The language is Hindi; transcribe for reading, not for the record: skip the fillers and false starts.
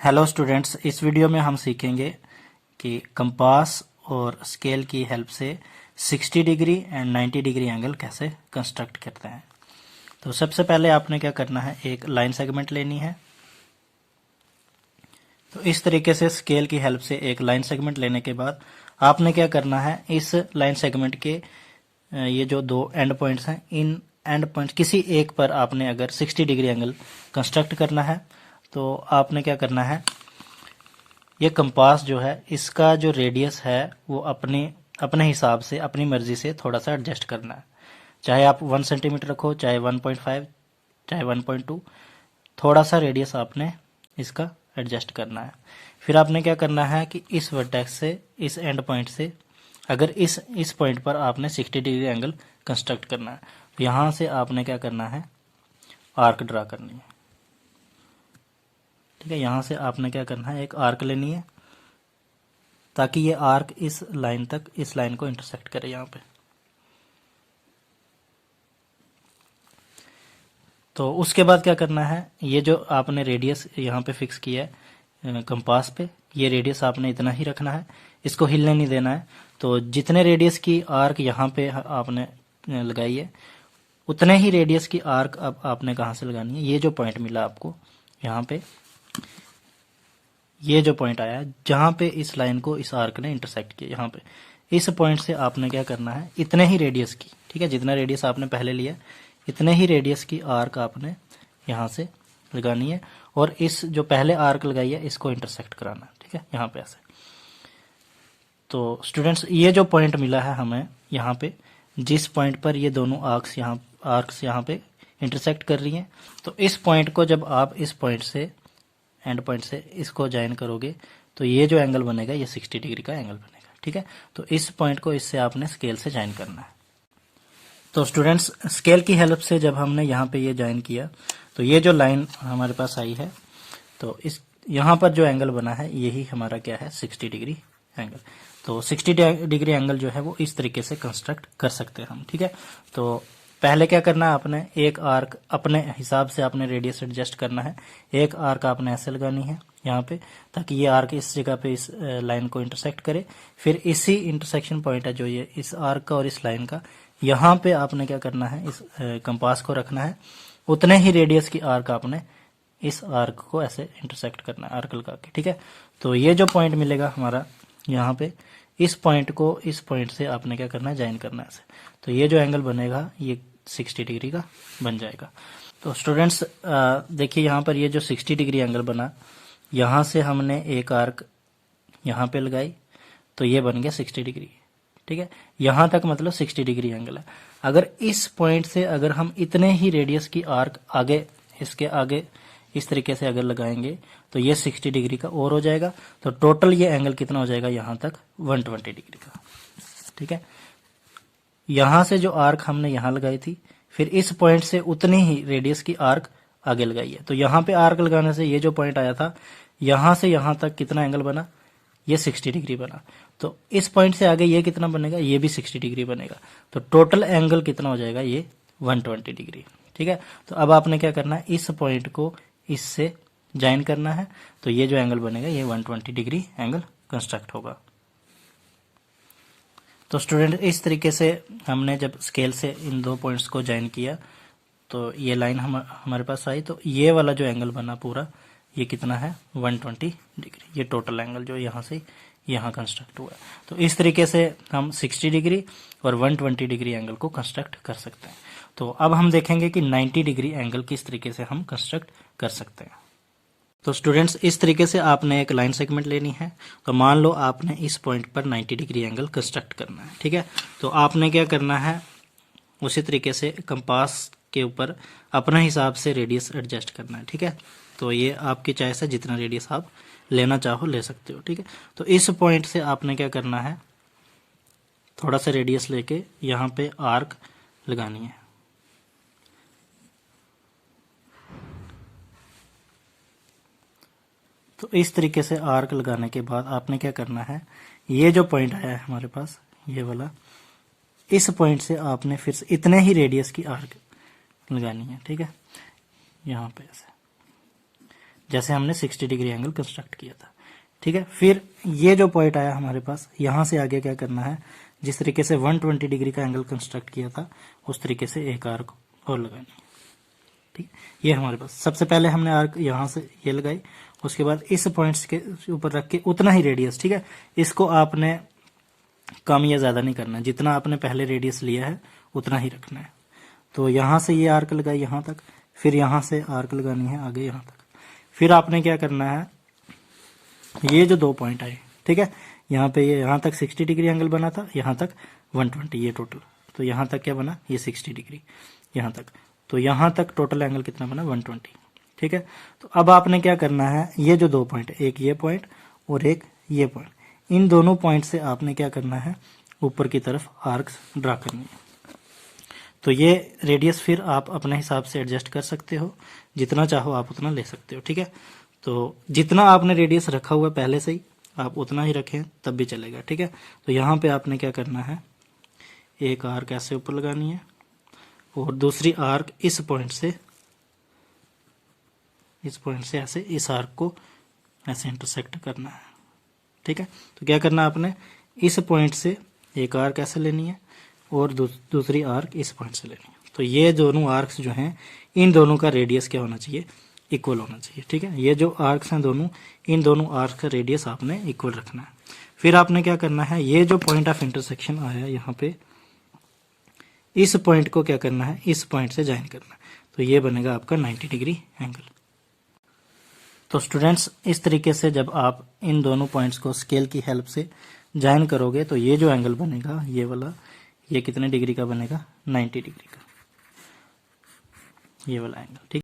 हेलो स्टूडेंट्स, इस वीडियो में हम सीखेंगे कि कंपास और स्केल की हेल्प से 60 डिग्री एंड 90 डिग्री एंगल कैसे कंस्ट्रक्ट करते हैं। तो सबसे पहले आपने क्या करना है, एक लाइन सेगमेंट लेनी है। तो इस तरीके से स्केल की हेल्प से एक लाइन सेगमेंट लेने के बाद आपने क्या करना है, इस लाइन सेगमेंट के ये जो दो एंड पॉइंट्स हैं, इन एंड पॉइंट किसी एक पर आपने अगर 60 डिग्री एंगल कंस्ट्रक्ट करना है तो आपने क्या करना है, ये कंपास जो है इसका जो रेडियस है वो अपने हिसाब से अपनी मर्जी से थोड़ा सा एडजस्ट करना है। चाहे आप 1 सेंटीमीटर रखो, चाहे 1.5, चाहे 1.2, थोड़ा सा रेडियस आपने इसका एडजस्ट करना है। फिर आपने क्या करना है कि इस वर्टेक्स से, इस एंड पॉइंट से, अगर इस पॉइंट पर आपने 60 डिग्री एंगल कंस्ट्रक्ट करना है तो यहाँ से आपने क्या करना है, आर्क ड्रा करनी है। ठीक है, यहाँ से आपने क्या करना है, एक आर्क लेनी है ताकि ये आर्क इस लाइन तक, इस लाइन को इंटरसेक्ट करे यहाँ पे। तो उसके बाद क्या करना है, ये जो आपने रेडियस यहाँ पे फिक्स किया है कंपास पे, ये रेडियस आपने इतना ही रखना है, इसको हिलने नहीं देना है। तो जितने रेडियस की आर्क यहाँ पे आपने लगाई है, उतने ही रेडियस की आर्क अब आपने कहाँ से लगानी है, ये जो पॉइंट मिला आपको यहाँ पे, ये जो पॉइंट आया है जहां पे इस लाइन को इस आर्क ने इंटरसेक्ट किया, यहाँ पे इस पॉइंट से आपने क्या करना है, इतने ही रेडियस की, ठीक है, जितना रेडियस आपने पहले लिया इतने ही रेडियस की आर्क आपने यहाँ से लगानी है और इस जो पहले आर्क लगाई है इसको इंटरसेक्ट कराना है। ठीक है, यहाँ पे ऐसे। तो स्टूडेंट्स, ये जो पॉइंट मिला है हमें यहाँ पे, जिस पॉइंट पर ये दोनों आर्क्स यहाँ पे इंटरसेक्ट कर रही हैं, तो इस पॉइंट को जब आप इस पॉइंट से, एंड पॉइंट से इसको ज्वाइन करोगे तो ये जो एंगल बनेगा ये 60 डिग्री का एंगल बनेगा। ठीक है, तो इस पॉइंट को इससे आपने स्केल से ज्वाइन करना है। तो स्टूडेंट्स, स्केल की हेल्प से जब हमने यहाँ पे ये ज्वाइन किया तो ये जो लाइन हमारे पास आई है, तो इस यहाँ पर जो एंगल बना है यही हमारा क्या है, 60 डिग्री एंगल। तो 60 डिग्री एंगल जो है वो इस तरीके से कंस्ट्रक्ट कर सकते हैं हम। ठीक है, तो पहले क्या करना है, आपने एक आर्क अपने हिसाब से आपने रेडियस एडजस्ट करना है। एक आर्क आपने ऐसे लगानी है यहाँ पे ताकि ये आर्क इस जगह पे इस लाइन को इंटरसेक्ट करे। फिर इसी इंटरसेक्शन पॉइंट है जो ये इस आर्क का और इस लाइन का, यहाँ पे आपने क्या करना है, इस कंपास को रखना है। उतने ही रेडियस की आर्क आपने इस आर्क को ऐसे इंटरसेक्ट करना है आर्क लगा के। ठीक है, तो ये जो पॉइंट मिलेगा हमारा यहाँ पे, इस पॉइंट को इस पॉइंट से आपने क्या करना है, ज्वाइन करना है ऐसे। तो ये जो एंगल बनेगा ये 60 डिग्री का बन जाएगा। तो स्टूडेंट्स देखिए, यहाँ पर ये जो 60 डिग्री एंगल बना, यहाँ से हमने एक आर्क यहाँ पे लगाई तो ये बन गया 60 डिग्री। ठीक है, यहाँ तक मतलब 60 डिग्री एंगल है। अगर इस पॉइंट से अगर हम इतने ही रेडियस की आर्क आगे, इसके आगे इस तरीके से अगर लगाएंगे तो ये 60 डिग्री का और हो जाएगा। तो टोटल ये एंगल कितना हो जाएगा, यहाँ तक 120 डिग्री का। ठीक है, यहाँ से जो आर्क हमने यहाँ लगाई थी, फिर इस पॉइंट से उतनी ही रेडियस की आर्क आगे लगाई है। तो यहाँ पे आर्क लगाने से ये जो पॉइंट आया था, यहाँ से यहाँ तक कितना एंगल बना, ये 60 डिग्री बना। तो इस पॉइंट से आगे ये कितना बनेगा, ये भी 60 डिग्री बनेगा। तो टोटल एंगल कितना हो जाएगा, ये 120 डिग्री। ठीक है, तो अब आपने क्या करना है, इस पॉइंट को इससे ज्वाइन करना है। तो ये जो एंगल बनेगा ये 120 डिग्री एंगल कंस्ट्रक्ट होगा। तो स्टूडेंट, इस तरीके से हमने जब स्केल से इन दो पॉइंट्स को ज्वाइन किया तो ये लाइन हमारे पास आई। तो ये वाला जो एंगल बना पूरा, ये कितना है, 120 डिग्री। ये टोटल एंगल जो यहाँ से यहाँ कंस्ट्रक्ट हुआ। तो इस तरीके से हम 60 डिग्री और 120 डिग्री एंगल को कंस्ट्रक्ट कर सकते हैं। तो अब हम देखेंगे कि 90 डिग्री एंगल किस तरीके से हम कंस्ट्रक्ट कर सकते हैं। तो स्टूडेंट्स, इस तरीके से आपने एक लाइन सेगमेंट लेनी है। तो मान लो आपने इस पॉइंट पर 90 डिग्री एंगल कंस्ट्रक्ट करना है। ठीक है, तो आपने क्या करना है, उसी तरीके से कंपास के ऊपर अपने हिसाब से रेडियस एडजस्ट करना है। ठीक है, तो ये आपकी चॉइस है, जितना रेडियस आप लेना चाहो ले सकते हो। ठीक है, तो इस पॉइंट से आपने क्या करना है, थोड़ा सा रेडियस लेके यहाँ पे आर्क लगानी है। तो इस तरीके से आर्क लगाने के बाद आपने क्या करना है, ये जो पॉइंट आया है हमारे पास, ये वाला, इस पॉइंट से आपने फिर से इतने ही रेडियस की आर्क लगानी है। ठीक है, यहाँ पे ऐसे जैसे हमने 60 डिग्री एंगल कंस्ट्रक्ट किया था। ठीक है, फिर ये जो पॉइंट आया हमारे पास, यहां से आगे क्या करना है, जिस तरीके से 120 डिग्री का एंगल कंस्ट्रक्ट किया था उस तरीके से एक आर्क और लगानी है। ठीक, ये हमारे पास सबसे पहले हमने आर्क यहां से ये लगाई, उसके बाद इस पॉइंट्स के ऊपर रख के उतना ही रेडियस, ठीक है, इसको आपने कम या ज्यादा नहीं करना है, जितना आपने पहले रेडियस लिया है उतना ही रखना है। तो यहां से ये आर्क लगाई यहां तक, फिर यहां से आर्क लगानी है आगे यहां तक। फिर आपने क्या करना है, ये जो 2 पॉइंट आए, ठीक है, यहाँ पे ये यहां तक 60 डिग्री एंगल बना था, यहां तक 120, ये टोटल, तो यहां तक क्या बना, ये 60 डिग्री यहां तक, तो यहां तक टोटल एंगल कितना बना, 120। ठीक है, तो अब आपने क्या करना है, ये जो 2 पॉइंट, एक ये पॉइंट और एक ये पॉइंट, इन दोनों पॉइंट से आपने क्या करना है, ऊपर की तरफ आर्क्स ड्रा करनी है। तो ये रेडियस फिर आप अपने हिसाब से एडजस्ट कर सकते हो, जितना चाहो आप उतना ले सकते हो। ठीक है, तो जितना आपने रेडियस रखा हुआ है पहले से ही आप उतना ही रखें तब भी चलेगा। ठीक है, तो यहाँ पे आपने क्या करना है, एक आर्क ऐसे ऊपर लगानी है और दूसरी आर्क इस पॉइंट से ऐसे इस आर्क को ऐसे इंटरसेक्ट करना है। ठीक है, तो क्या करना है आपने, इस पॉइंट से एक आर्क ऐसे लेनी है और दूसरी आर्क इस पॉइंट से लेनी है। तो ये दोनों आर्क्स जो हैं, इन दोनों का रेडियस क्या होना चाहिए, इक्वल होना चाहिए। ठीक है, ये जो आर्क्स हैं दोनों, इन दोनों आर्क का रेडियस आपने इक्वल रखना है। फिर आपने क्या करना है, ये जो पॉइंट ऑफ इंटरसेक्शन आया यहाँ पे, इस पॉइंट को क्या करना है, इस पॉइंट से ज्वाइन करना है, तो ये बनेगा आपका 90 डिग्री एंगल। तो स्टूडेंट्स, इस तरीके से जब आप इन दोनों पॉइंट्स को स्केल की हेल्प से ज्वाइन करोगे तो ये जो एंगल बनेगा, ये वाला, ये कितने डिग्री का बनेगा, 90 डिग्री का, ये वाला एंगल। ठीक।